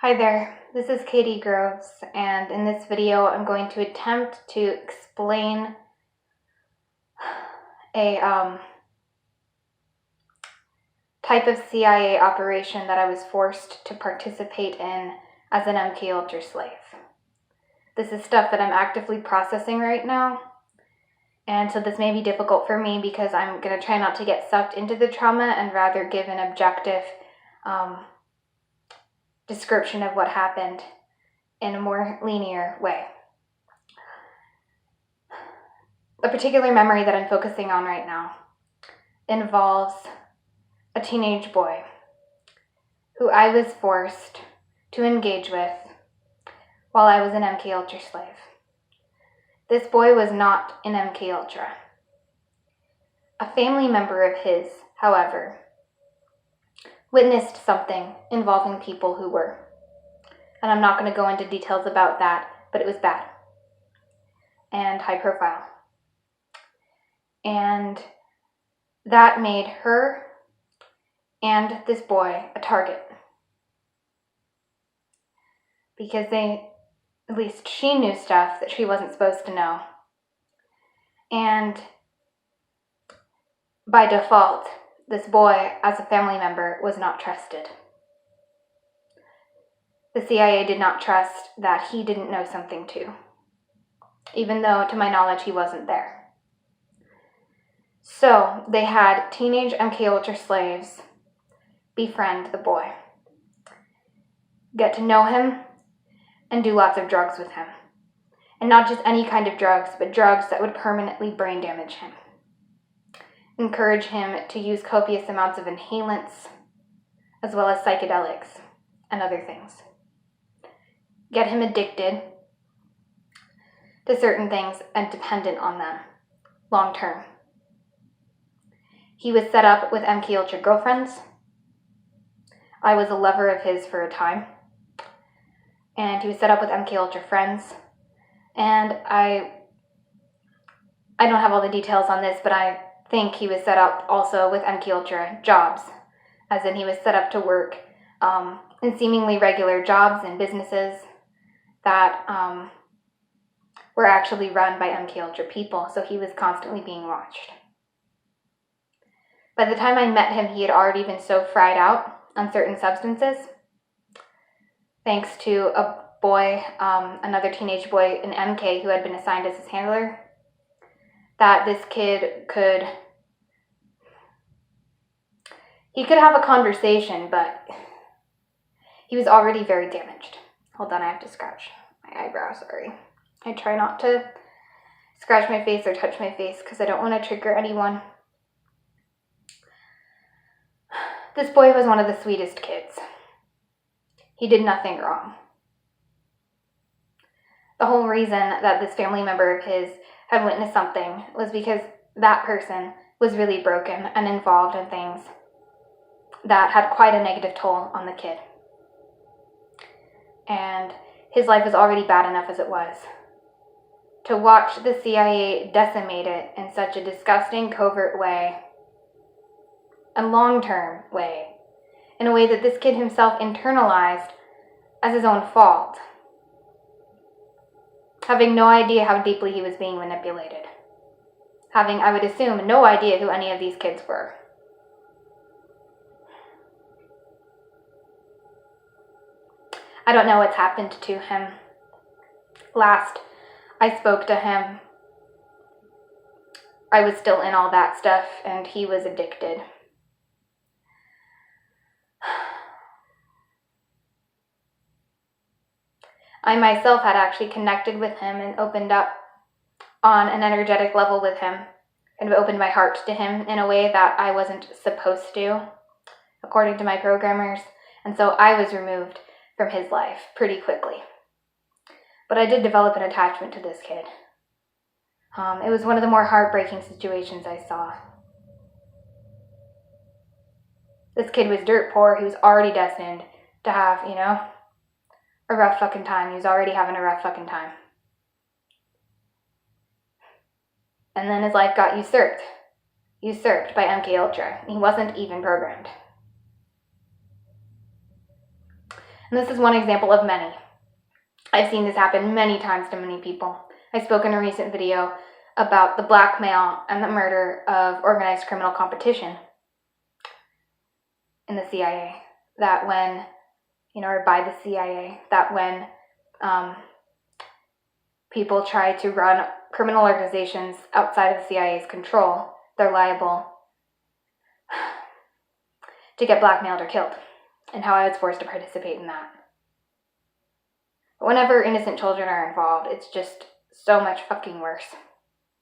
Hi there, this is Katy Groves, and in this video I'm going to attempt to explain a type of CIA operation that I was forced to participate in as an MK Ultra slave. This is stuff that I'm actively processing right now, and so this may be difficult for me because I'm going to try not to get sucked into the trauma and rather give an objective description of what happened in a more linear way. The particular memory that I'm focusing on right now involves a teenage boy who I was forced to engage with while I was an MK Ultra slave. This boy was not an MK Ultra. A family member of his, however, witnessed something involving people who were. And I'm not going to go into details about that, but it was bad and high profile. And that made her and this boy a target. Because at least she knew stuff that she wasn't supposed to know. And by default, this boy, as a family member, was not trusted. The CIA did not trust that he didn't know something too, even though, to my knowledge, he wasn't there. So they had teenage MK Ultra slaves befriend the boy, get to know him, and do lots of drugs with him. And not just any kind of drugs, but drugs that would permanently brain damage him. Encourage him to use copious amounts of inhalants, as well as psychedelics and other things. Get him addicted to certain things and dependent on them long term. He was set up with MK Ultra girlfriends. I was a lover of his for a time. And he was set up with MK Ultra friends. And I don't have all the details on this, but I think he was set up also with MK Ultra jobs, as in he was set up to work in seemingly regular jobs and businesses that were actually run by MK Ultra people, so he was constantly being watched. By the time I met him, he had already been so fried out on certain substances, thanks to a boy, another teenage boy in MK who had been assigned as his handler, that this kid could have a conversation, but he was already very damaged. Hold on, I have to scratch my eyebrow, sorry. I try not to scratch my face or touch my face because I don't want to trigger anyone. This boy was one of the sweetest kids. He did nothing wrong. The whole reason that this family member of his had witnessed something was because that person was really broken and involved in things that had quite a negative toll on the kid. And his life was already bad enough as it was. To watch the CIA decimate it in such a disgusting, covert way, and long-term way, in a way that this kid himself internalized as his own fault, having no idea how deeply he was being manipulated, having, I would assume, no idea who any of these kids were. I don't know what's happened to him. Last I spoke to him, I was still in all that stuff, and he was addicted. I myself had actually connected with him and opened up on an energetic level with him, and opened my heart to him in a way that I wasn't supposed to, according to my programmers, and so I was removed from his life pretty quickly. But I did develop an attachment to this kid. It was one of the more heartbreaking situations I saw. This kid was dirt poor. He was already destined to have, a rough fucking time. He was already having a rough fucking time. And then his life got usurped by MK Ultra. He wasn't even programmed. And this is one example of many. I've seen this happen many times to many people. I spoke in a recent video about the blackmail and the murder of organized criminal competition in the CIA. That when, or by the CIA, that when people try to run criminal organizations outside of the CIA's control, they're liable to get blackmailed or killed, and how I was forced to participate in that. But whenever innocent children are involved, it's just so much fucking worse.